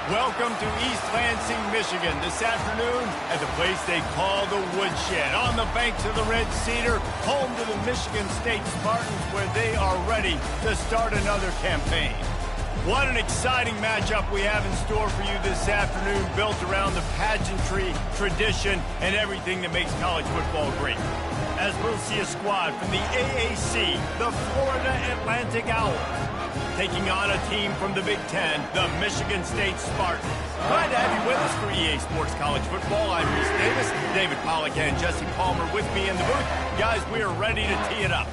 Welcome to East Lansing, Michigan, this afternoon at the place they call the Woodshed, on the banks of the Red Cedar, home to the Michigan State Spartans, where they are ready to start another campaign. What an exciting matchup we have in store for you this afternoon, built around the pageantry, tradition, and everything that makes college football great. As we'll see a squad from the AAC, the Florida Atlantic Owls, taking on a team from the Big Ten, the Michigan State Spartans. Glad to have you with us for EA Sports College Football. I'm Reese Davis, David Pollack and Jesse Palmer with me in the booth. Guys, we are ready to tee it up.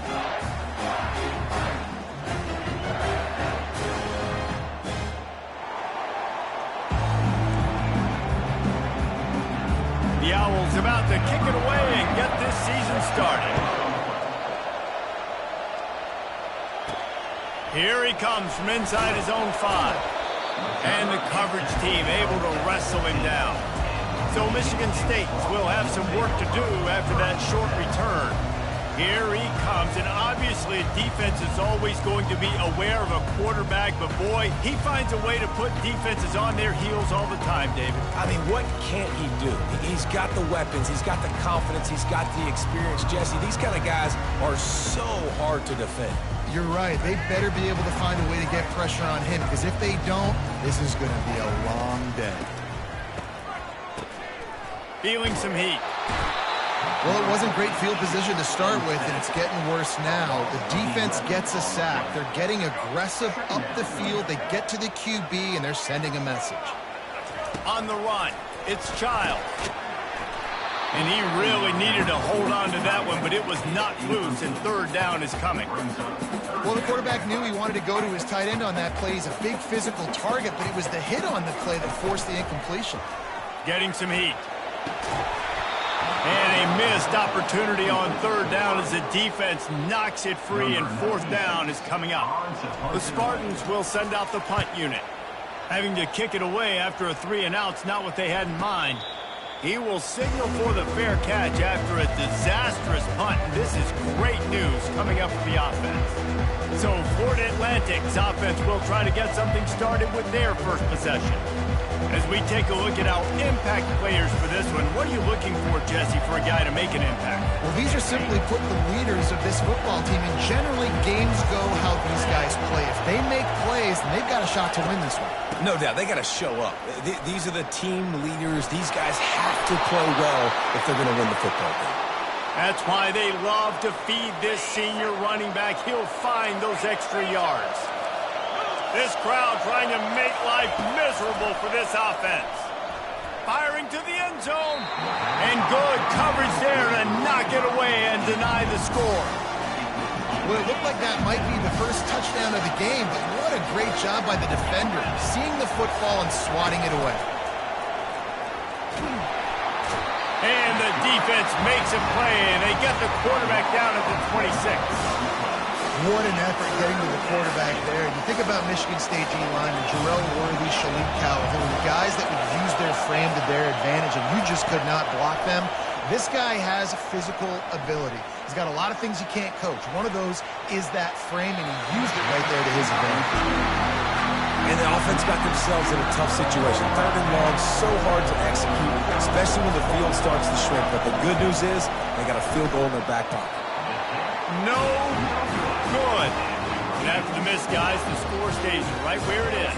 The Owls about to kick it away and get this season started. Here he comes from inside his own 5. And the coverage team able to wrestle him down. So Michigan State will have some work to do after that short return. Here he comes, and obviously a defense is always going to be aware of a quarterback, but boy, he finds a way to put defenses on their heels all the time, David. I mean, what can't he do? He's got the weapons, he's got the confidence, he's got the experience. Jesse, these kind of guys are so hard to defend. You're right. They better be able to find a way to get pressure on him, because if they don't, this is going to be a long day. Feeling some heat. Well, it wasn't great field position to start with, and it's getting worse now. The defense gets a sack. They're getting aggressive up the field. They get to the QB, and they're sending a message. On the run, it's Child. And he really needed to hold on to that one, but it was knocked loose, and third down is coming. Well, the quarterback knew he wanted to go to his tight end on that play. He's a big physical target, but it was the hit on the play that forced the incompletion. Getting some heat. And a missed opportunity on third down as the defense knocks it free, and fourth down is coming up. The Spartans will send out the punt unit. Having to kick it away after a 3-and-out's not what they had in mind. He will signal for the fair catch after a disastrous punt. This is great news coming up for the offense. So Florida Atlantic's offense will try to get something started with their first possession. As we take a look at our impact players for this one, what are you looking for, Jesse, for a guy to make an impact? Well, these are simply put the leaders of this football team, and generally games go how these guys play. If they make plays, then they've got a shot to win this one. No doubt, they got to show up. These are the team leaders. These guys have to play well if they're going to win the football game. That's why they love to feed this senior running back. He'll find those extra yards. This crowd trying to make life miserable for this offense. Firing to the end zone. And good coverage there to knock it away and deny the score. Well, it looked like that might be the first touchdown of the game, but what a great job by the defender, seeing the football and swatting it away. And the defense makes a play, and they get the quarterback down at the 26. What an effort getting to the quarterback there. You think about Michigan State D-linemen, Jarrell Worthy, Shalik Calhoun, guys that would use their frame to their advantage, and you just could not block them. This guy has physical ability. He's got a lot of things you can't coach. One of those is that frame, and he used it right there to his advantage. And the offense got themselves in a tough situation. Third and long, so hard to execute, especially when the field starts to shrink. But the good news is they got a field goal in their back pocket. No good. And after the miss, guys, the score stays right where it is.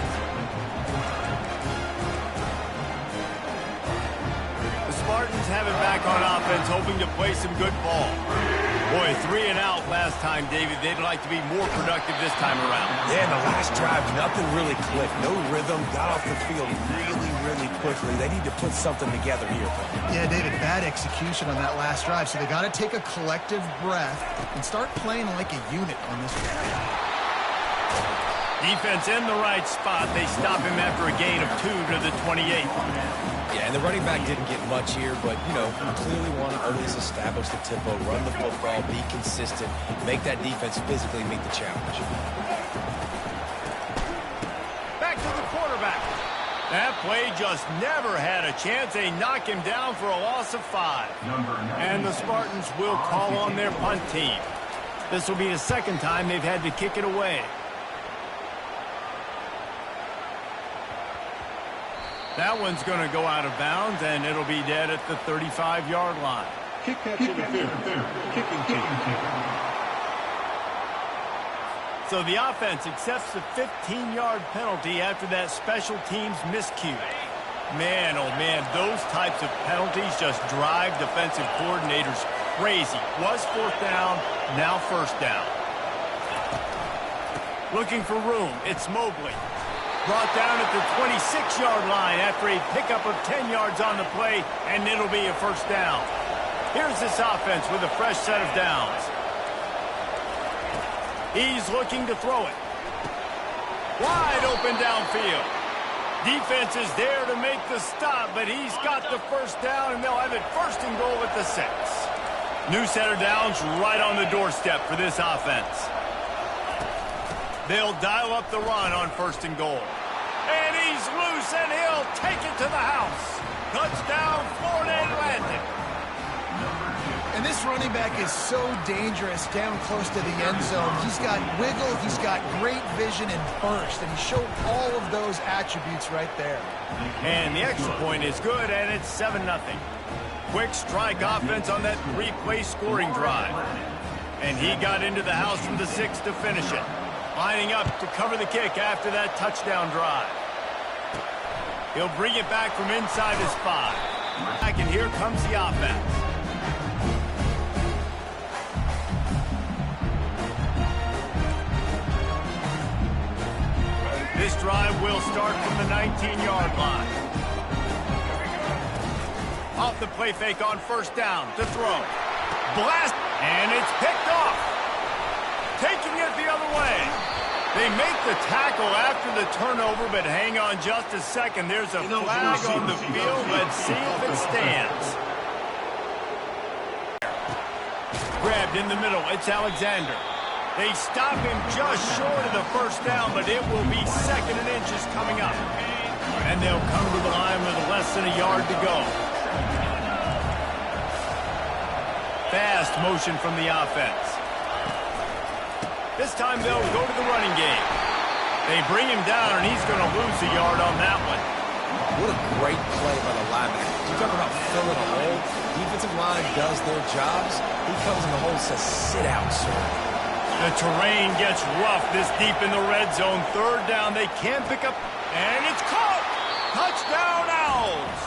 The Spartans have it back on offense, hoping to play some good ball. Boy, 3-and-out last time, David. They'd like to be more productive this time around. Yeah, in the last drive, nothing really clicked. No rhythm, got off the field really quickly. They need to put something together here. Yeah, David, bad execution on that last drive, so they got to take a collective breath and start playing like a unit on this one. Defense in the right spot. They stop him after a gain of 2 to the 28. Yeah, and the running back didn't get much here, but, you know, clearly want to always establish the tempo, run the football, be consistent, make that defense physically meet the challenge. Back to the quarterback. That play just never had a chance. They knock him down for a loss of 5. And the Spartans will call on their punt team. This will be the second time they've had to kick it away. That one's going to go out of bounds, and it'll be dead at the 35-yard line. Kick catch interference. Kicking team. So the offense accepts the 15-yard penalty after that special teams miscue. Man, oh man, those types of penalties just drive defensive coordinators crazy. Was fourth down, now first down. Looking for room, it's Mobley. Brought down at the 26-yard line after a pickup of 10 yards on the play, and it'll be a first down. Here's this offense with a fresh set of downs. He's looking to throw it. Wide open downfield. Defense is there to make the stop, but he's got the first down, and they'll have it first and goal at the 6. New set of downs right on the doorstep for this offense. They'll dial up the run on first and goal. And he's loose, and he'll take it to the house. Touchdown, Florida Atlantic. And this running back is so dangerous down close to the end zone. He's got wiggle, he's got great vision and burst, and he showed all of those attributes right there. And the extra point is good, and it's 7-0. Quick strike offense on that 3-play scoring drive. And he got into the house from the 6 to finish it. Lining up to cover the kick after that touchdown drive. He'll bring it back from inside his 5. Back, and here comes the offense. This drive will start from the 19-yard line. Off the play fake on first down to throw. Blast, and it's picked off. Taking it the other way. They make the tackle after the turnover, but hang on just a second. There's a flag on the field. Let's see if it stands. Grabbed in the middle. It's Alexander. They stop him just short of the first down, but it will be 2nd and inches coming up. And they'll come to the line with less than a yard to go. Fast motion from the offense. This time they'll go to the running game. They bring him down, and he's going to lose a yard on that one. What a great play by the linebacker. You talk about filling a hole. Defensive line does their jobs. He comes in the hole and says, sit out, sir. The terrain gets rough this deep in the red zone. 3rd down, they can't pick up, and it's caught! Touchdown, Owls!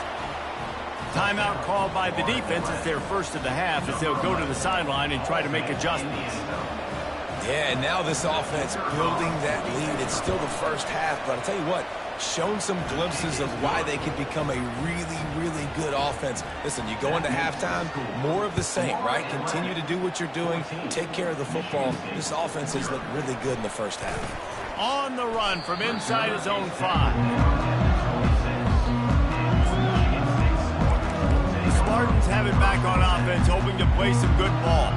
Timeout called by the defense. It's their first of the half as they'll go to the sideline and try to make adjustments. Yeah, and now this offense building that lead. It's still the first half, but I'll tell you what, shown some glimpses of why they could become a really, really good offense. Listen, you go into halftime, more of the same, right? Continue to do what you're doing, take care of the football. This offense has looked really good in the first half. On the run from inside his own 5. The Spartans have it back on offense, hoping to play some good ball.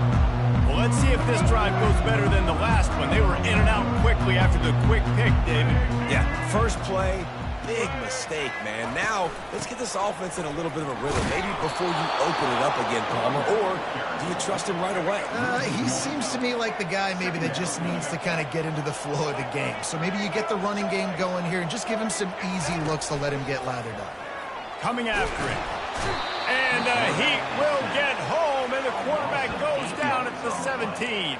Well, let's see if this drive goes better than the last one. They were in and out quickly after the quick pick, David. Yeah, first play, big mistake, man. Now, let's get this offense in a little bit of a rhythm. Maybe before you open it up again, Palmer, or do you trust him right away? He seems to me like the guy maybe that just needs to kind of get into the flow of the game. So maybe you get the running game going here and just give him some easy looks to let him get lathered up. Coming after it. And he will get home, and the quarterback goes down at the 17.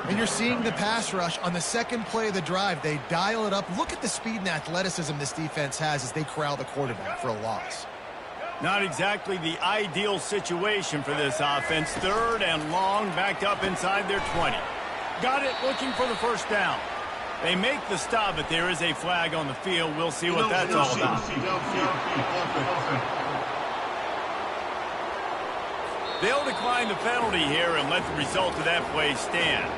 And you're seeing the pass rush on the second play of the drive. They dial it up. Look at the speed and athleticism this defense has as they corral the quarterback for a loss. Not exactly the ideal situation for this offense. 3rd and long, backed up inside their 20. Got it, looking for the first down. They make the stop, but there is a flag on the field. We'll see what that's all about. They'll decline the penalty here and let the result of that play stand.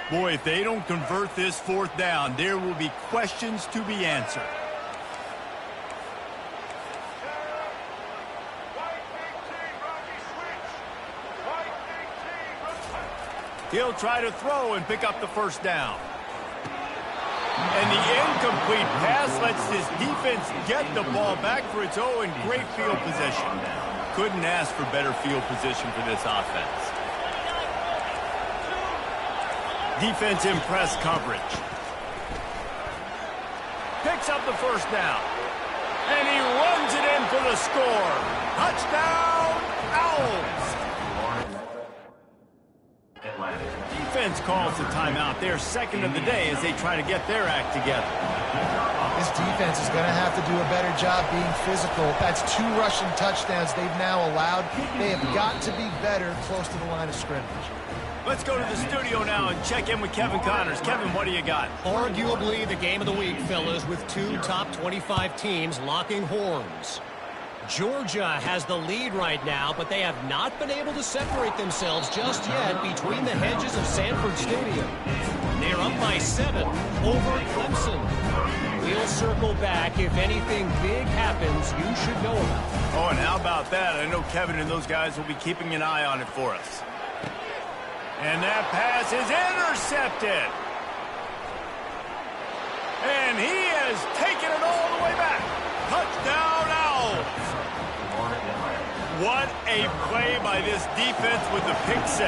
Boy, if they don't convert this 4th down, there will be questions to be answered. He'll try to throw and pick up the first down. And the incomplete pass lets this defense get the ball back for its own great field position. Couldn't ask for better field position for this offense. Defense in press coverage. Picks up the first down. And he runs it in for the score. Touchdown, Owls. Defense calls the timeout. They're second of the day as they try to get their act together. This defense is going to have to do a better job being physical. That's 2 rushing touchdowns they've now allowed. They have got to be better close to the line of scrimmage. Let's go to the studio now and check in with Kevin Connors. Kevin, what do you got? Arguably the game of the week, fellas, with 2 top 25 teams locking horns. Georgia has the lead right now, but they have not been able to separate themselves just yet between the hedges of Sanford Stadium. They're up by 7 over Clemson. We'll circle back. If anything big happens, you should know about it. Oh, and how about that? I know Kevin and those guys will be keeping an eye on it for us. And that pass is intercepted. And he has taken it all the way back. Touchdown, Owls. What a play by this defense with the pick 6.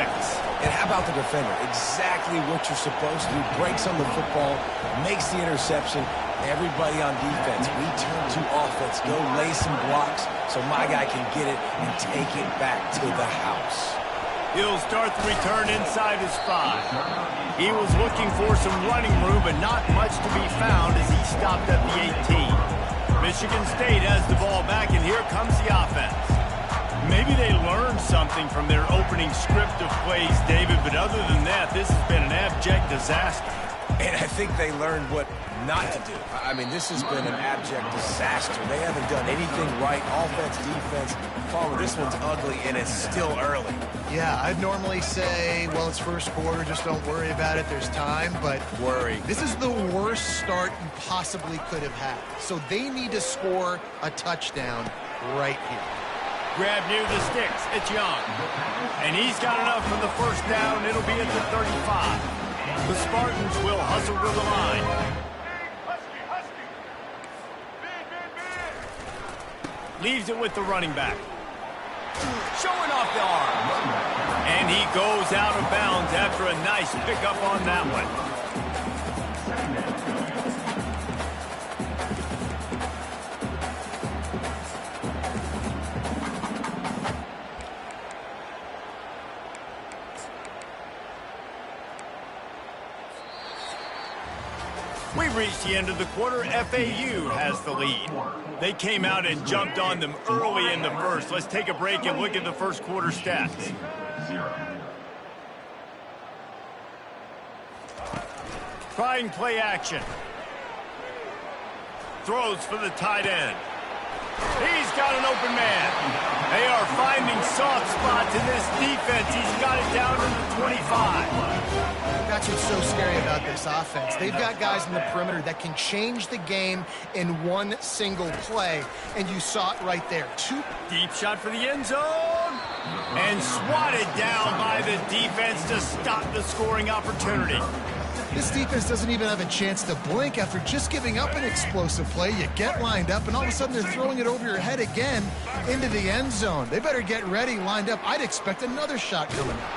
And how about the defender? Exactly what you're supposed to do. Breaks on the football, makes the interception. Everybody on defense, we turn to offense. Go lay some blocks so my guy can get it and take it back to the house. He'll start the return inside his 5. He was looking for some running room, but not much to be found as he stopped at the 18. Michigan State has the ball back, and here comes the offense. Maybe they learned something from their opening script of plays, David, but other than that, this has been an abject disaster. And I think they learned what not to do. I mean, this has been an abject disaster. They haven't done anything right. Offense, defense. Palmer, this one's ugly, and it's still early. Yeah, I'd normally say, well, it's first quarter, just don't worry about it, there's time, but Worry. this is the worst start you possibly could have had. So they need to score a touchdown right here. Grab near the sticks. It's Young. And he's got enough for the first down. It'll be at the 35. The Spartans will hustle to the line. Leaves it with the running back. Showing off the arm. And he goes out of bounds after a nice pickup on that one. We've reached the end of the quarter. FAU has the lead. They came out and jumped on them early in the first. Let's take a break and look at the first quarter stats. Trying play action. Throws for the tight end. He's got an open man. They are finding soft spots in this defense. He's got it down to the 25. That's what's so scary about this offense. They've got guys in the perimeter that can change the game in one single play, and you saw it right there. Deep shot for the end zone, and swatted down by the defense to stop the scoring opportunity. This defense doesn't even have a chance to blink after just giving up an explosive play. You get lined up, and all of a sudden they're throwing it over your head again into the end zone. They better get ready, lined up. I'd expect another shot coming up.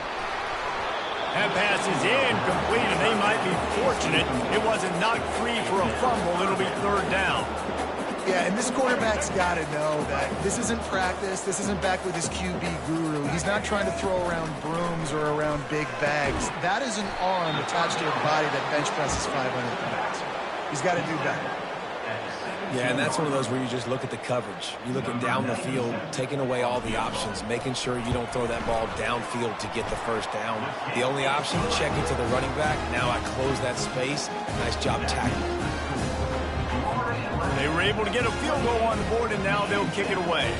That pass is incomplete, and they might be fortunate it wasn't knocked free for a fumble. It'll be third down. Yeah, and this quarterback's got to know that this isn't practice. This isn't back with his QB guru. He's not trying to throw around brooms or around big bags. That is an arm attached to a body that bench presses 500 pounds. He's got to do better. Yeah, and that's one of those where you just look at the coverage. You look at down the field, taking away all the options, making sure you don't throw that ball downfield to get the first down. The only option, check it to the running back. Now I close that space. Nice job tackling. They were able to get a field goal on the board, and now they'll kick it away.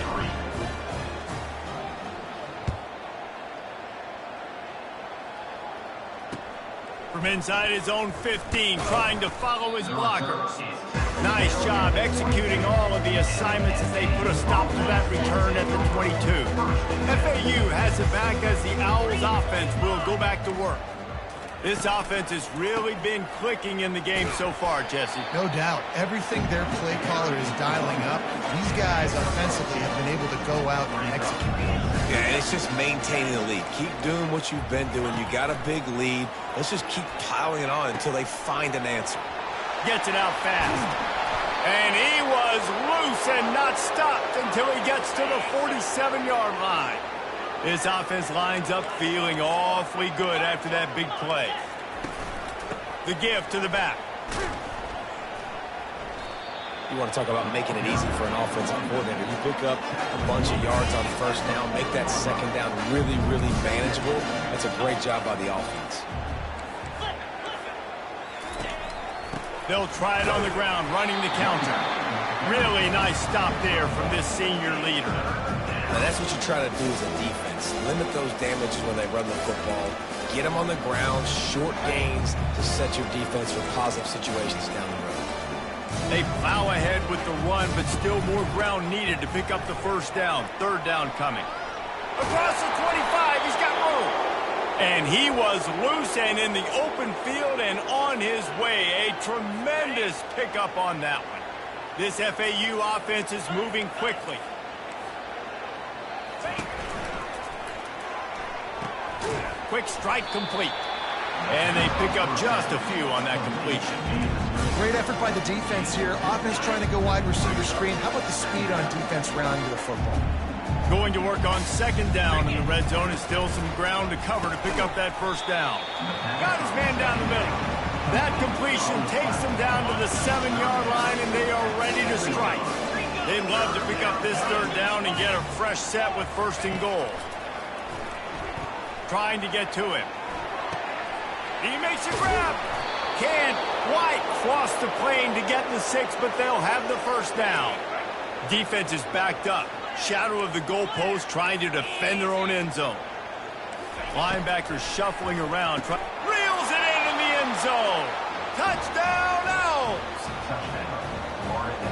From inside his own 15, trying to follow his blockers. Nice job executing all of the assignments as they put a stop to that return at the 22. FAU has it back as the Owls offense will go back to work. This offense has really been clicking in the game so far, Jesse. No doubt. Everything their play caller is dialing up, these guys offensively have been able to go out and execute. Yeah, and it's just maintaining the lead. Keep doing what you've been doing. You got a big lead. Let's just keep piling it on until they find an answer. Gets it out fast. And he was loose and not stopped until he gets to the 47-yard line. This offense lines up feeling awfully good after that big play. The give to the back. You want to talk about making it easy for an offensive coordinator. You pick up a bunch of yards on first down, make that second down really, really manageable. That's a great job by the offense. They'll try it on the ground, running the counter. Really nice stop there from this senior leader. Now that's what you try to do as a defense. Limit those damages when they run the football. Get them on the ground, short gains to set your defense for positive situations down the road. They plow ahead with the run, but still more ground needed to pick up the first down. Third down coming. Across the 25, he's got room. And he was loose and in the open field and on his way. A tremendous pickup on that one. This FAU offense is moving quickly. Quick strike complete. And they pick up just a few on that completion. Great effort by the defense here. Offense trying to go wide receiver screen. How about the speed on defense rounding to the football? Going to work on second down in the red zone. Is still some ground to cover to pick up that first down. Got his man down the middle. That completion takes them down to the 7-yard line, and they are ready to strike. They'd love to pick up this third down and get a fresh set with first and goal. Trying to get to him. He makes a grab. Can't quite cross the plane to get the 6, but they'll have the first down. Defense is backed up. Shadow of the goalpost trying to defend their own end zone. Linebackers shuffling around. Reels it in the end zone. Touchdown, Owls!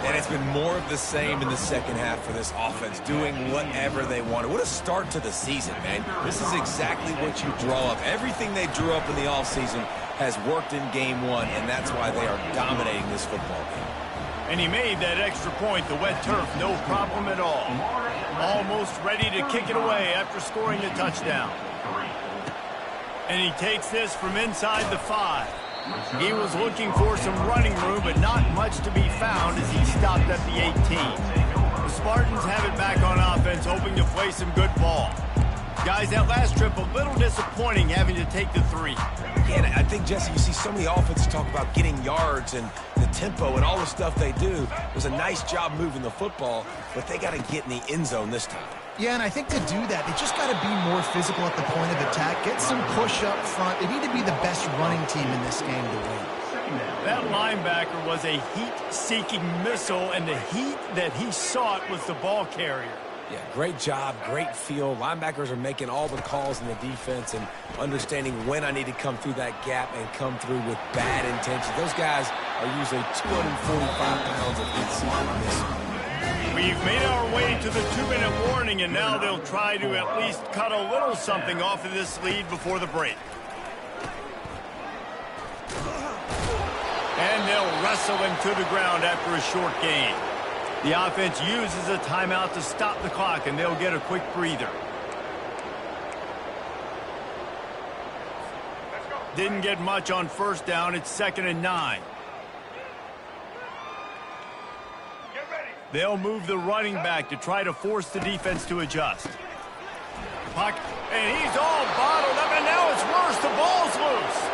And it's been more of the same in the second half for this offense, doing whatever they wanted. What a start to the season, man. This is exactly what you draw up. Everything they drew up in the offseason has worked in game one, and that's why they are dominating this football game. And he made that extra point, the wet turf, no problem at all. Almost ready to kick it away after scoring a touchdown. And he takes this from inside the 5. He was looking for some running room, but not much to be found as he stopped at the 18. The Spartans have it back on offense, hoping to play some good ball. Guys, that last trip, a little disappointing having to take the 3. Yeah, and I think, Jesse, you see so many offenses talk about getting yards and the tempo and all the stuff they do. It was a nice job moving the football, but they got to get in the end zone this time. Yeah, and I think to do that, they just got to be more physical at the point of attack, get some push up front. They need to be the best running team in this game to win. That linebacker was a heat-seeking missile, and the heat that he sought was the ball carrier. Yeah, great job, great feel. Linebackers are making all the calls in the defense and understanding when I need to come through that gap and come through with bad intentions. Those guys are usually 245 pounds of in-season missile. We've made our way to the 2-minute warning, and now they'll try to at least cut a little something off of this lead before the break. And they'll wrestle him to the ground after a short gain. The offense uses a timeout to stop the clock, and they'll get a quick breather. Didn't get much on first down. It's 2nd and 9. They'll move the running back to try to force the defense to adjust. Puck, and he's all bottled up, and now it's worse. The ball's loose.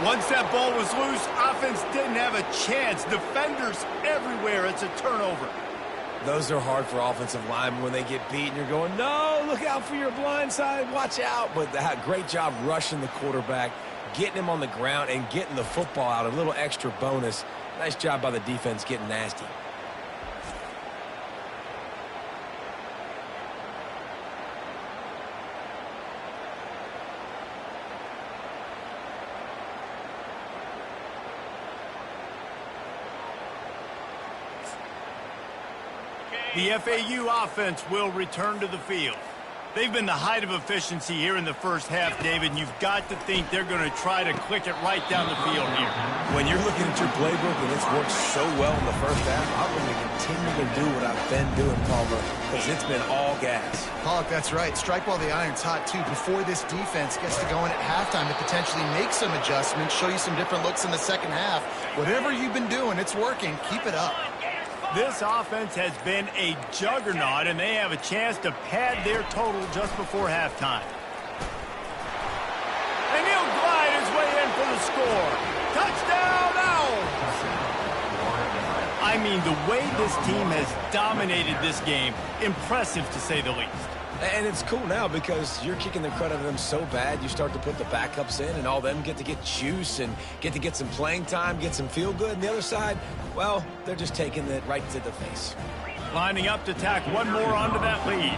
Once that ball was loose, offense didn't have a chance. Defenders everywhere. It's a turnover. Those are hard for offensive linemen when they get beat, and you're going, no, look out for your blind side, watch out. But great job rushing the quarterback, getting him on the ground, and getting the football out. A little extra bonus. Nice job by the defense getting nasty. The FAU offense will return to the field. They've been the height of efficiency here in the first half, David, and you've got to think they're going to try to click it right down the field here. When you're looking at your playbook and it's worked so well in the first half, I'm going to continue to do what I've been doing, Palmer, because it's been all gas. Pollock, that's right. Strike while the iron's hot, too. Before this defense gets to going at halftime to potentially make some adjustments, show you some different looks in the second half. Whatever you've been doing, it's working. Keep it up. This offense has been a juggernaut, and they have a chance to pad their total just before halftime. And he'll glide his way in for the score. Touchdown now! I mean, the way this team has dominated this game, impressive to say the least. And it's cool now because you're kicking the crud out of them so bad, you start to put the backups in, and all them get to get juice and get to get some playing time, get some feel good. And the other side, well, they're just taking it right to the face. Lining up to tack one more onto that lead.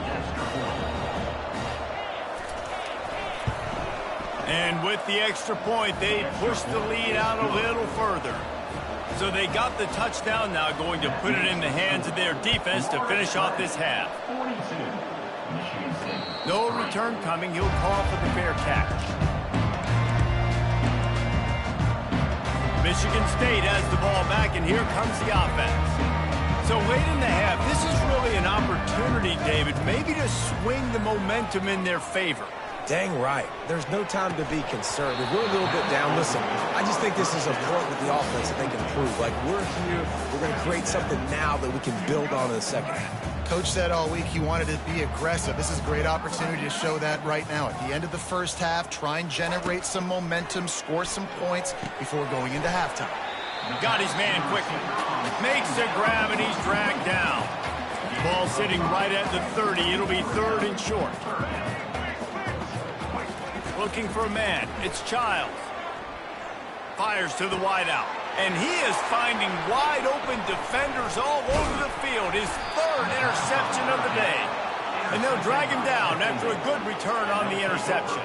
And with the extra point, they push the lead out a little further. So they got the touchdown now, going to put it in the hands of their defense to finish off this half. No return coming. He'll call for the fair catch. Michigan State has the ball back, and here comes the offense. So late in the half, this is really an opportunity, David, maybe to swing the momentum in their favor. Dang right. There's no time to be conservative. We're a little bit down. Listen, I just think this is a point with the offense that they can prove. Like, we're here, we're going to create something now that we can build on in the second half. Coach said all week he wanted to be aggressive. This is a great opportunity to show that right now. At the end of the first half, try and generate some momentum, score some points before going into halftime. Got his man quickly. Makes a grab, and he's dragged down. Ball sitting right at the 30. It'll be third and short. Looking for a man. It's Childs. Fires to the wideout. And he is finding wide-open defenders all over the field. His third interception of the day. And they'll drag him down after a good return on the interception.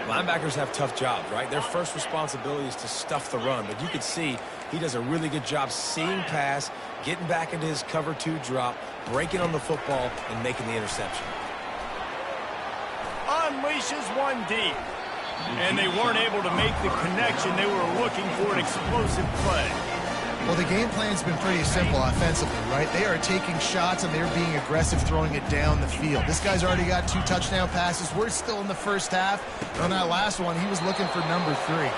Linebackers have tough jobs, right? Their first responsibility is to stuff the run. But you can see he does a really good job seeing pass, getting back into his cover 2 drop, breaking on the football, and making the interception. Unleashes one deep. And they weren't able to make the connection. They were looking for an explosive play. Well, the game plan's been pretty simple offensively, right? They are taking shots, and they're being aggressive, throwing it down the field. This guy's already got 2 touchdown passes. We're still in the first half. On that last one, he was looking for number 3.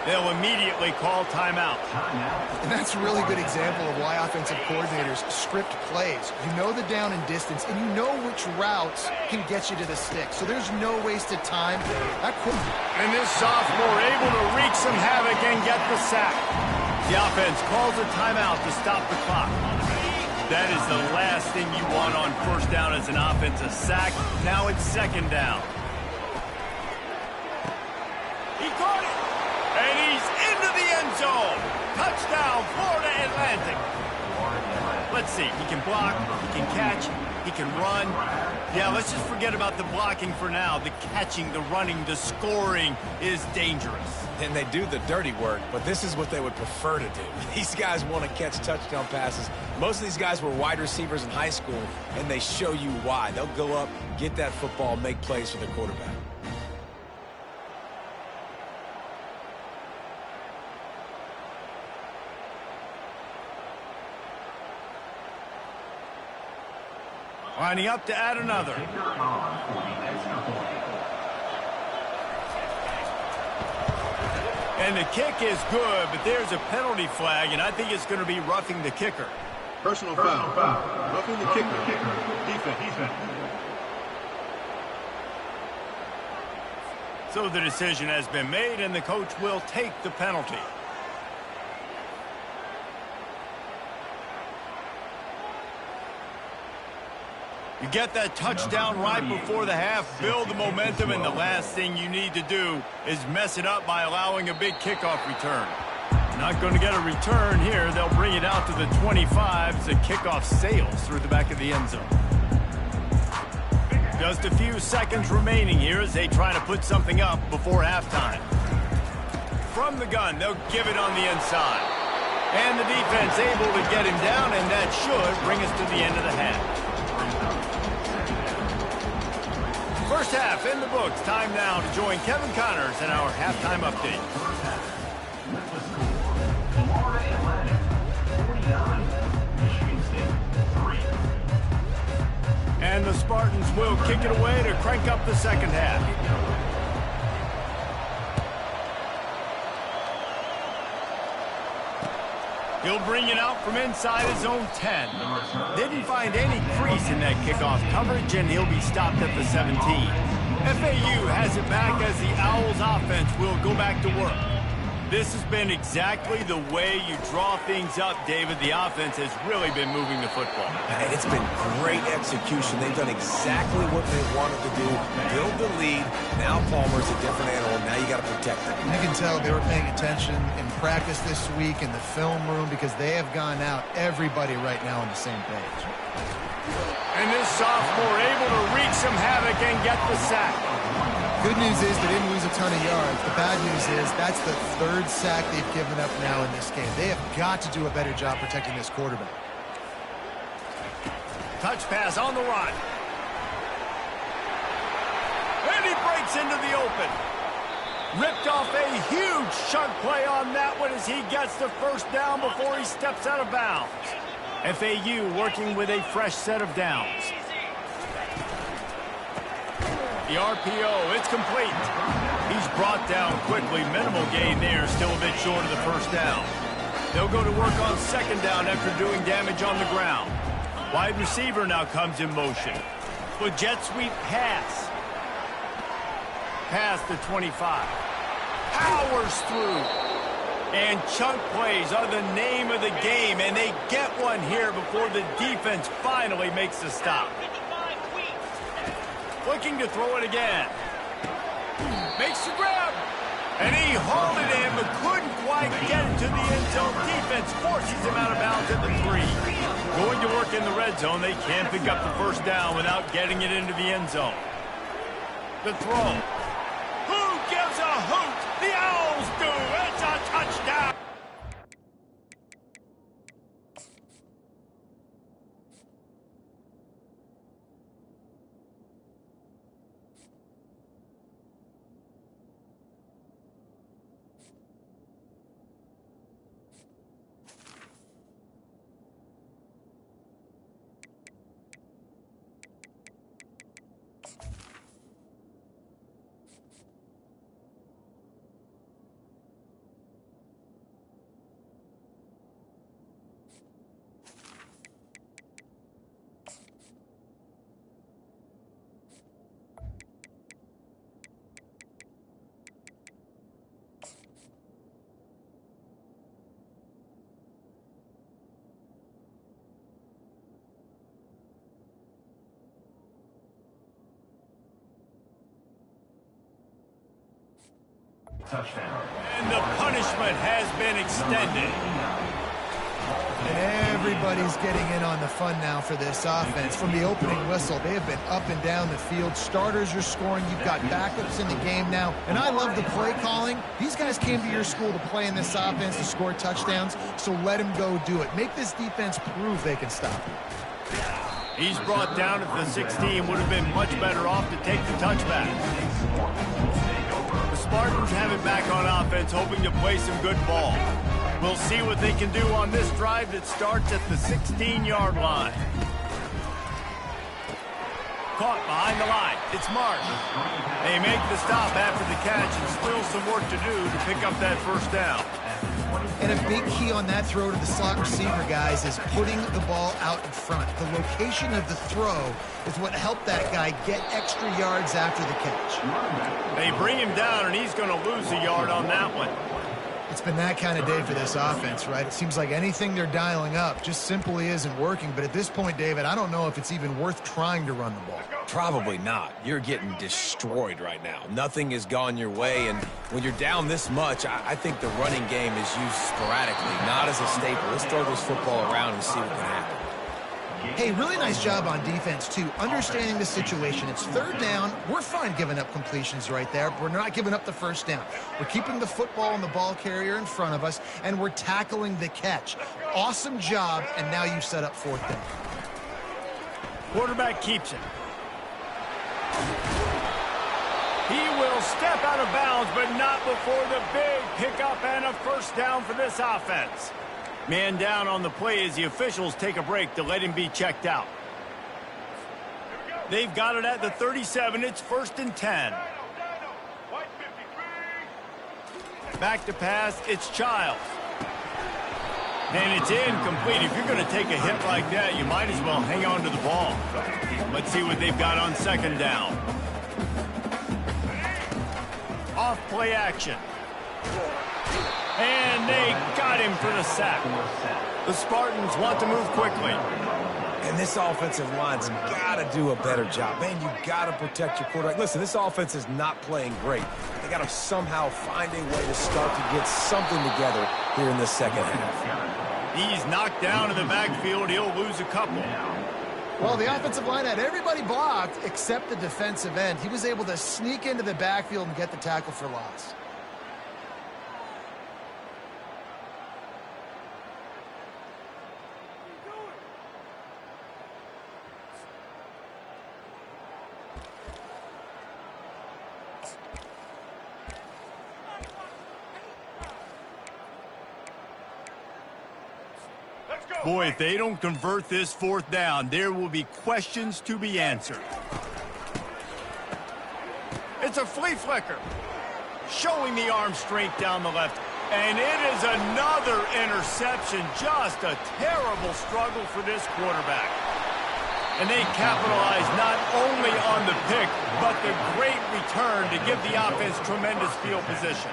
They'll immediately call timeout. And that's a really good example of why offensive coordinators script plays. You know the down and distance, and you know which routes can get you to the stick. So there's no wasted time. And this sophomore able to wreak some havoc and get the sack. The offense calls a timeout to stop the clock. That is the last thing you want on first down as an offense, a sack. Now it's second down. He caught it. And he's into the end zone. Touchdown, Florida Atlantic. Let's see. He can block, he can catch, he can run. Yeah, let's just forget about the blocking for now. The catching, the running, the scoring is dangerous. And they do the dirty work, but this is what they would prefer to do. These guys want to catch touchdown passes. Most of these guys were wide receivers in high school, and they show you why. They'll go up, get that football, make plays for the quarterback. Lining up to add another. And the kick is good, but there's a penalty flag, and I think it's going to be roughing the kicker. Personal foul. Roughing the kicker. Defense. So the decision has been made, and the coach will take the penalty. You get that touchdown right before the half, build the momentum, and the last thing you need to do is mess it up by allowing a big kickoff return. Not going to get a return here. They'll bring it out to the 25 as the kickoff sails through the back of the end zone. Just a few seconds remaining here as they try to put something up before halftime. From the gun, they'll give it on the inside. And the defense able to get him down, and that should bring us to the end of the half. First half in the books. Time now to join Kevin Connors in our halftime update. And the Spartans will kick it away to crank up the second half. He'll bring it out from inside his own 10. Didn't find any crease in that kickoff coverage, and he'll be stopped at the 17. FAU has it back as the Owls offense will go back to work. This has been exactly the way you draw things up, David. The offense has really been moving the football. And it's been great execution. They've done exactly what they wanted to do. Build the lead. Now Palmer's a different animal. Now you got to protect him. You can tell they were paying attention in practice this week in the film room because they have gone out, everybody right now on the same page. And this sophomore able to wreak some havoc and get the sack. Good news is they didn't lose a ton of yards. The bad news is that's the third sack they've given up now in this game. They have got to do a better job protecting this quarterback. Touch pass on the run. And he breaks into the open. Ripped off a huge chunk play on that one as he gets the first down before he steps out of bounds. FAU working with a fresh set of downs. The RPO, it's complete. He's brought down quickly. Minimal gain there, still a bit short of the first down. They'll go to work on second down after doing damage on the ground. Wide receiver now comes in motion. With jet sweep pass. Past the 25. Powers through. And chunk plays are the name of the game, and they get one here before the defense finally makes a stop. Looking to throw it again. Makes the grab. And he hauled it in, but couldn't quite get it to the end zone. Defense forces him out of bounds at the 3. Going to work in the red zone. They can't pick up the first down without getting it into the end zone. The throw. Who gives a hoot? The Owls do. It's a touchdown. Touchdown. And the punishment has been extended. And everybody's getting in on the fun now for this offense. From the opening whistle, they have been up and down the field. Starters are scoring. You've got backups in the game now. And I love the play calling. These guys came to your school to play in this offense to score touchdowns, so let them go do it. Make this defense prove they can stop you. He's brought down at the 16. Would have been much better off to take the touchback. The Spartans have it back on offense, hoping to play some good ball. We'll see what they can do on this drive that starts at the 16-yard line. Caught behind the line. It's Mark. They make the stop after the catch and still some work to do to pick up that first down. And a big key on that throw to the slot receiver, guys, is putting the ball out in front. The location of the throw is what helped that guy get extra yards after the catch. They bring him down, and he's going to lose a yard on that one. It's been that kind of day for this offense, right? It seems like anything they're dialing up just simply isn't working. But at this point, David, I don't know if it's even worth trying to run the ball. Probably not. You're getting destroyed right now. Nothing has gone your way, and when you're down this much, I think the running game is used sporadically, not as a staple. Let's throw this football around and see what can happen. Hey, really nice job on defense, too, understanding the situation. It's third down. We're fine giving up completions right there. We're not giving up the first down. We're keeping the football and the ball carrier in front of us, and we're tackling the catch. Awesome job, and now you've set up fourth down. Quarterback keeps it. He will step out of bounds, but not before the big pickup and a first down for this offense. Man down on the play as the officials take a break to let him be checked out. They've got it at the 37. It's 1st and 10. Back to pass, it's Childs. And it's incomplete. If you're going to take a hit like that, you might as well hang on to the ball. Let's see what they've got on 2nd down. Off play action. And they got him for the sack. The Spartans want to move quickly. And this offensive line's got to do a better job. Man, you got to protect your quarterback. Listen, this offense is not playing great. They got to somehow find a way to start to get something together here in the second half. He's knocked down in the backfield. He'll lose a couple. Well, the offensive line had everybody blocked except the defensive end. He was able to sneak into the backfield and get the tackle for loss. Boy, if they don't convert this 4th down, there will be questions to be answered. It's a flea flicker. Showing the arm strength down the left. And it is another interception. Just a terrible struggle for this quarterback. And they capitalize not only on the pick, but the great return to give the offense tremendous field position.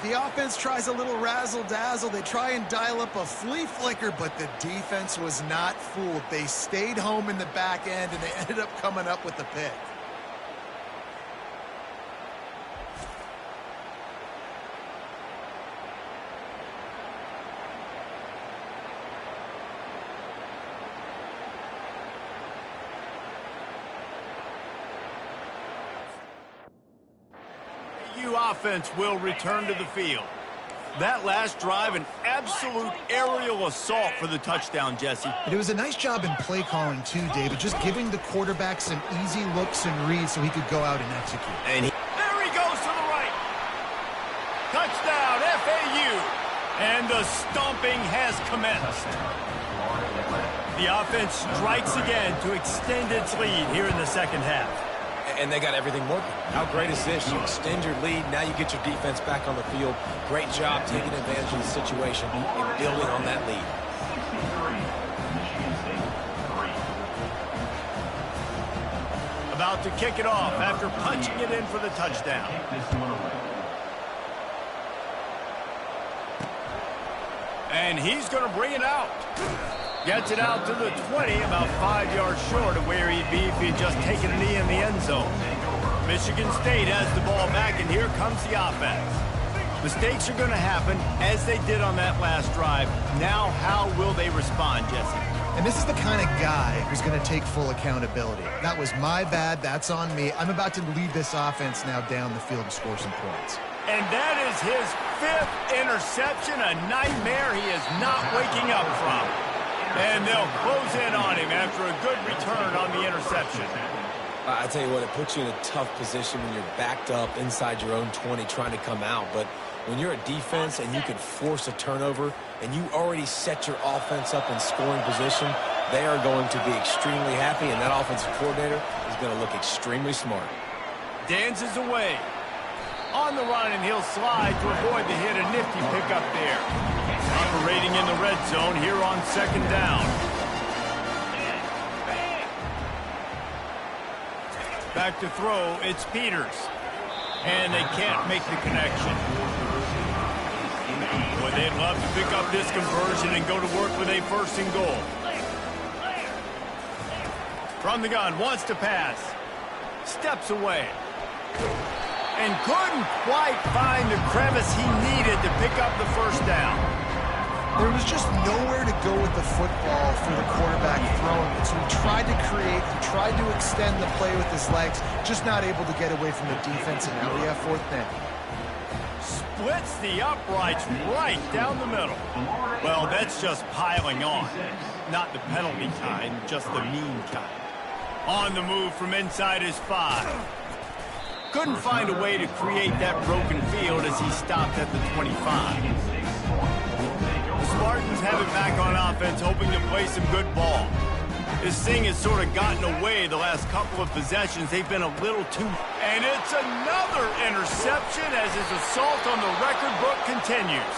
The offense tries a little razzle-dazzle. They try and dial up a flea flicker, but the defense was not fooled. They stayed home in the back end, and they ended up coming up with the pick. Offense will return to the field. That last drive, an absolute aerial assault for the touchdown, Jesse. But it was a nice job in play calling too, David, just giving the quarterback some easy looks and reads so he could go out and execute. And there he goes to the right. Touchdown, FAU. And the stomping has commenced. The offense strikes again to extend its lead here in the second half. And they got everything working. How great is this? You extend your lead, now you get your defense back on the field. Great job taking advantage of the situation and building on that lead. About to kick it off after punching it in for the touchdown. And he's going to bring it out. Gets it out to the 20, about 5 yards short of where he'd be if he'd just taken a knee in the end zone. Michigan State has the ball back, and here comes the offense. Mistakes are going to happen, as they did on that last drive. Now, how will they respond, Jesse? And this is the kind of guy who's going to take full accountability. That was my bad. That's on me. I'm about to lead this offense now down the field and score some points. And that is his 5th interception, a nightmare he is not waking up from. And they'll close in on him after a good return on the interception. I tell you what, it puts you in a tough position when you're backed up inside your own 20 trying to come out. But when you're a defense and you can force a turnover and you already set your offense up in scoring position, they are going to be extremely happy, and that offensive coordinator is going to look extremely smart. Dances away. On the run, and he'll slide to avoid the hit. A nifty pickup there. Operating in the red zone here on 2nd down. Back to throw, it's Peters. And they can't make the connection. Boy, they'd love to pick up this conversion and go to work with a 1st and goal. From the gun, wants to pass. Steps away. And couldn't quite find the crevice he needed to pick up the 1st down. There was just nowhere to go with the football for the quarterback throwing it. So he tried to create, he tried to extend the play with his legs, just not able to get away from the defense, and now we have 4th down. Splits the uprights right down the middle. Well, that's just piling on. Not the penalty kind, just the mean kind. On the move from inside his 5. Couldn't find a way to create that broken field as he stopped at the 25. The Spartans have it back on offense, hoping to play some good ball. This thing has sort of gotten away the last couple of possessions. They've been a little too... And it's another interception as his assault on the record book continues.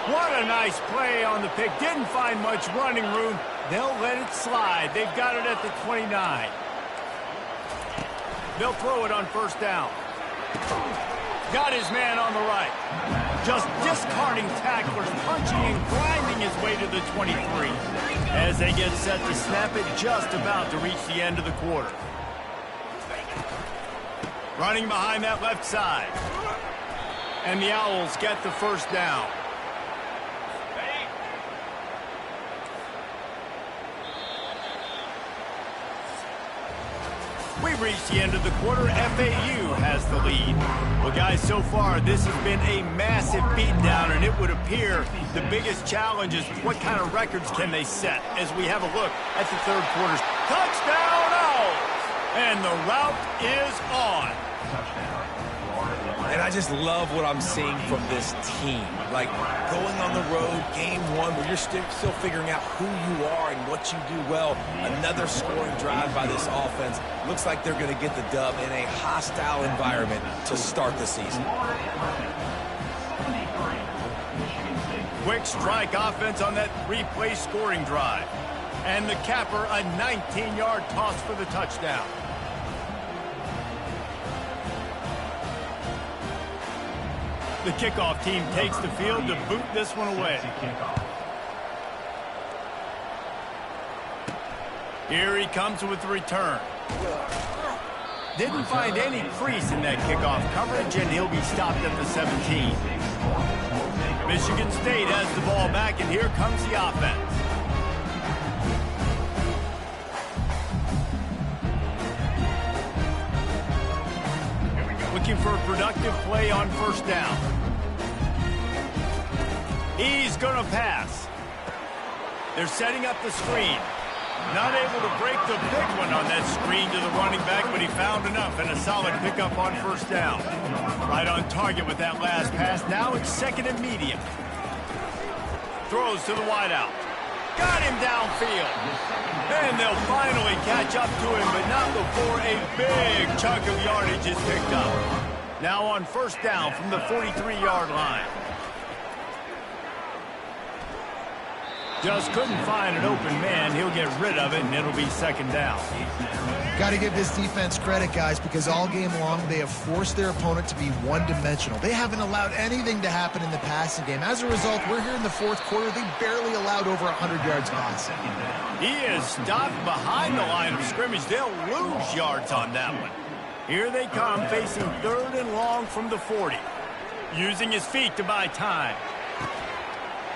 What a nice play on the pick. Didn't find much running room. They'll let it slide. They've got it at the 29. They'll throw it on first down. Got his man on the right. Just discarding tacklers, punching and grinding his way to the 23. As they get set to snap it, just about to reach the end of the quarter. Running behind that left side. And the Owls get the first down. We've reached the end of the quarter. FAU has the lead. Well, guys, so far, this has been a massive beatdown, and it would appear the biggest challenge is what kind of records can they set as we have a look at the third quarter's touchdown Owls. And the route is on. And I just love what I'm seeing from this team. Like, going on the road, game one, where you're still figuring out who you are and what you do well. Another scoring drive by this offense. Looks like they're going to get the dub in a hostile environment to start the season. Quick strike offense on that three-play scoring drive. And the capper, a 19-yard toss for the touchdown. The kickoff team takes the field to boot this one away. Here he comes with the return. Didn't find any crease in that kickoff coverage, and he'll be stopped at the 17. Michigan State has the ball back, and here comes the offense. Looking for a productive play on first down. He's going to pass. They're setting up the screen. Not able to break the big one on that screen to the running back, but he found enough and a solid pickup on first down. Right on target with that last pass. Now it's second and medium. Throws to the wideout. Got him downfield. And they'll finally catch up to him, but not before a big chunk of yardage is picked up. Now on first down from the 43-yard line. Just couldn't find an open man. He'll get rid of it, and it'll be second down. Got to give this defense credit, guys, because all game long they have forced their opponent to be one-dimensional. They haven't allowed anything to happen in the passing game. As a result, we're here in the fourth quarter. They barely allowed over 100 yards passing. He is stopped behind the line of scrimmage. They'll lose yards on that one. Here they come, facing third and long from the 40. Using his feet to buy time.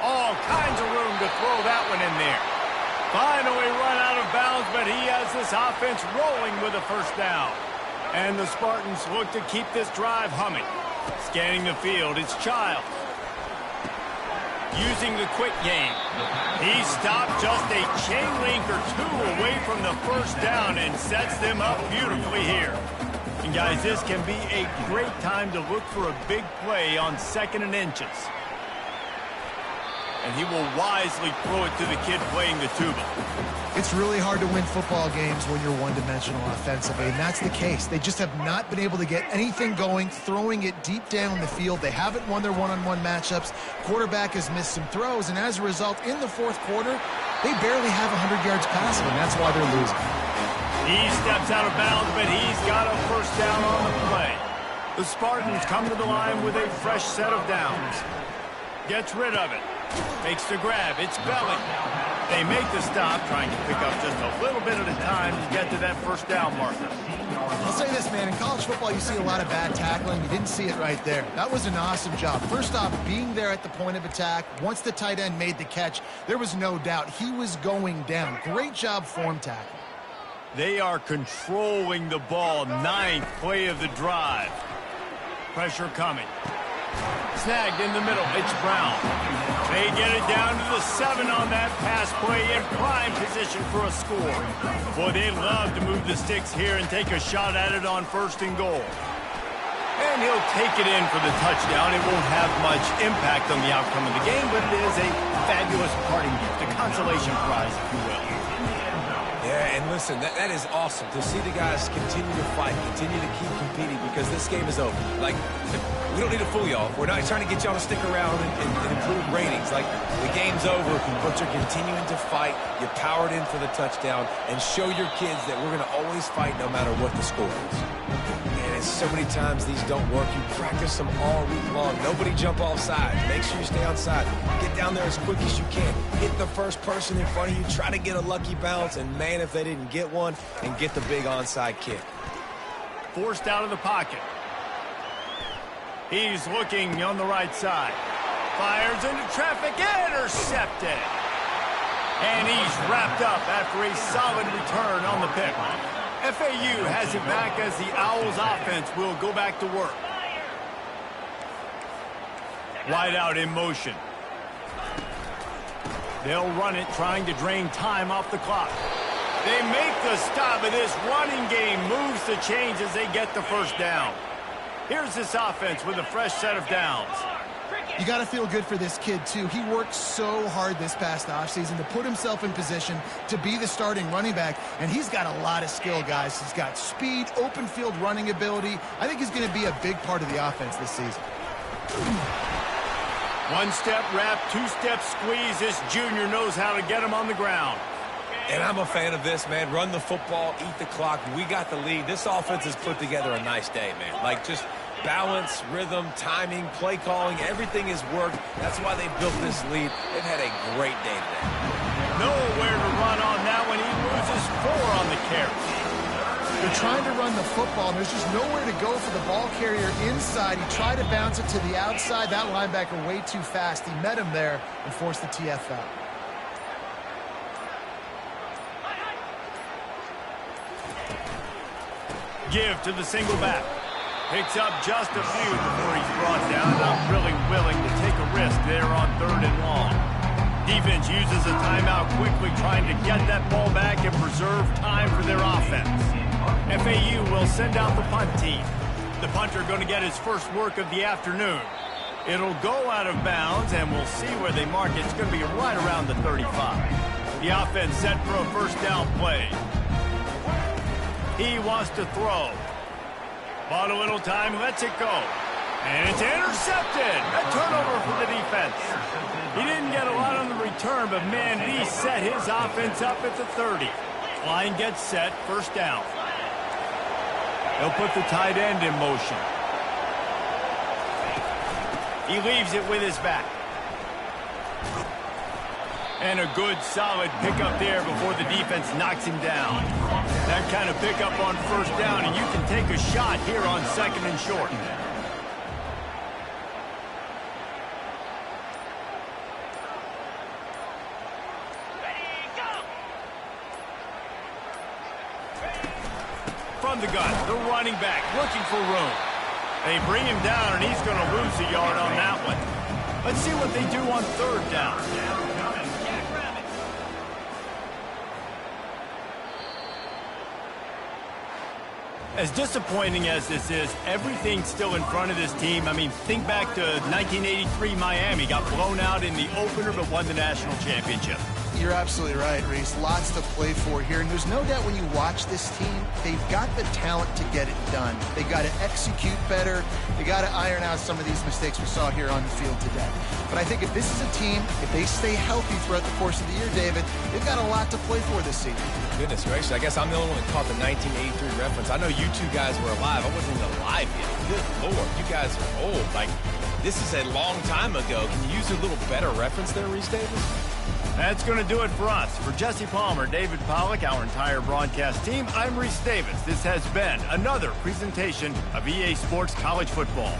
All kinds of room to throw that one in there. Finally run out of bounds, but he has this offense rolling with a first down. And the Spartans look to keep this drive humming. Scanning the field, it's Childs. Using the quick game. He stopped just a chain link or two away from the first down and sets them up beautifully here. And guys, this can be a great time to look for a big play on second and inches. And he will wisely throw it to the kid playing the tuba. It's really hard to win football games when you're one-dimensional offensively, and that's the case. They just have not been able to get anything going, throwing it deep down the field. They haven't won their one-on-one matchups. Quarterback has missed some throws, and as a result, in the fourth quarter, they barely have 100 yards passing, and that's why they're losing. He steps out of bounds, but he's got a first down on the play. The Spartans come to the line with a fresh set of downs. Gets rid of it. Makes the grab. It's Belly. They make the stop, trying to pick up just a little bit at a time to get to that first down marker. I'll say this, man. In college football, you see a lot of bad tackling. You didn't see it right there. That was an awesome job. First off, being there at the point of attack. Once the tight end made the catch, there was no doubt he was going down. Great job form tackling. They are controlling the ball. Ninth play of the drive. Pressure coming. Snagged in the middle. It's Brown. They get it down to the 7 on that pass play in prime position for a score. Boy, they love to move the sticks here and take a shot at it on 1st and goal. And he'll take it in for the touchdown. It won't have much impact on the outcome of the game, but it is a fabulous parting gift, a consolation prize, if you will. Yeah, and listen, that is awesome to see the guys continue to fight, continue to keep competing, because this game is over. Like, we don't need to fool y'all. We're not trying to get y'all to stick around and improve ratings. Like, the game's over, but you're continuing to fight. You powered in for the touchdown, and show your kids that we're going to always fight no matter what the score is. And so many times these don't work. You practice them all week long. Nobody jump off sides. Make sure you stay on side. Get down there as quick as you can. Hit the first person in front of you. Try to get a lucky bounce. And, man, if they didn't get one, and get the big onside kick. Forced out of the pocket. He's looking on the right side. Fires into traffic. Intercepted. And he's wrapped up after a solid return on the pick. FAU has it back as the Owls offense will go back to work. Wide out in motion. They'll run it, trying to drain time off the clock. They make the stop of this running game. Moves the chains as they get the 1st down. Here's this offense with a fresh set of downs. You got to feel good for this kid, too. He worked so hard this past offseason to put himself in position to be the starting running back, and he's got a lot of skill, guys. He's got speed, open field running ability. I think he's going to be a big part of the offense this season. 1-step wrap, 2-step squeeze. This junior knows how to get him on the ground. And I'm a fan of this, man. Run the football, eat the clock. We got the lead. This offense has put together a nice day, man. Like, just balance, rhythm, timing, play calling, everything has worked. That's why they built this lead. They've had a great day today. Nowhere to run on that one. He loses 4 on the carry. They're trying to run the football, and there's just nowhere to go for the ball carrier inside. He tried to bounce it to the outside. That linebacker way too fast. He met him there and forced the TF out. Give to the single back. Picks up just a few before he's brought down. Not really willing to take a risk there on 3rd and long. Defense uses a timeout quickly, trying to get that ball back and preserve time for their offense. FAU will send out the punt team. The punter going to get his first work of the afternoon. It'll go out of bounds, and we'll see where they mark it. It's going to be right around the 35. The offense set for a 1st down play. He wants to throw. Bought a little time, lets it go. And it's intercepted. A turnover for the defense. He didn't get a lot on the return, but, man, he set his offense up at the 30. Line gets set, 1st down. They'll put the tight end in motion. He leaves it with his back. And a good, solid pickup there before the defense knocks him down. That kind of pickup on 1st down, and you can take a shot here on 2nd and short. From the gun, the running back looking for room. They bring him down, and he's going to lose a yard on that one. Let's see what they do on 3rd down. As disappointing as this is, everything's still in front of this team. I mean, think back to 1983 Miami. Got blown out in the opener but won the national championship. You're absolutely right, Reese. Lots to play for here. And there's no doubt when you watch this team, they've got the talent to get it done. They got to execute better. They got to iron out some of these mistakes we saw here on the field today. But I think if this is a team, if they stay healthy throughout the course of the year, David, they've got a lot to play for this season. Goodness gracious, I guess I'm the only one that caught the 1983 reference. I know you two guys were alive. I wasn't even alive yet. Good Lord, you guys are old. Like, this is a long time ago. Can you use a little better reference there, Reese Davis? That's going to do it for us. For Jesse Palmer, David Pollack, our entire broadcast team, I'm Reese Davis. This has been another presentation of EA Sports College Football.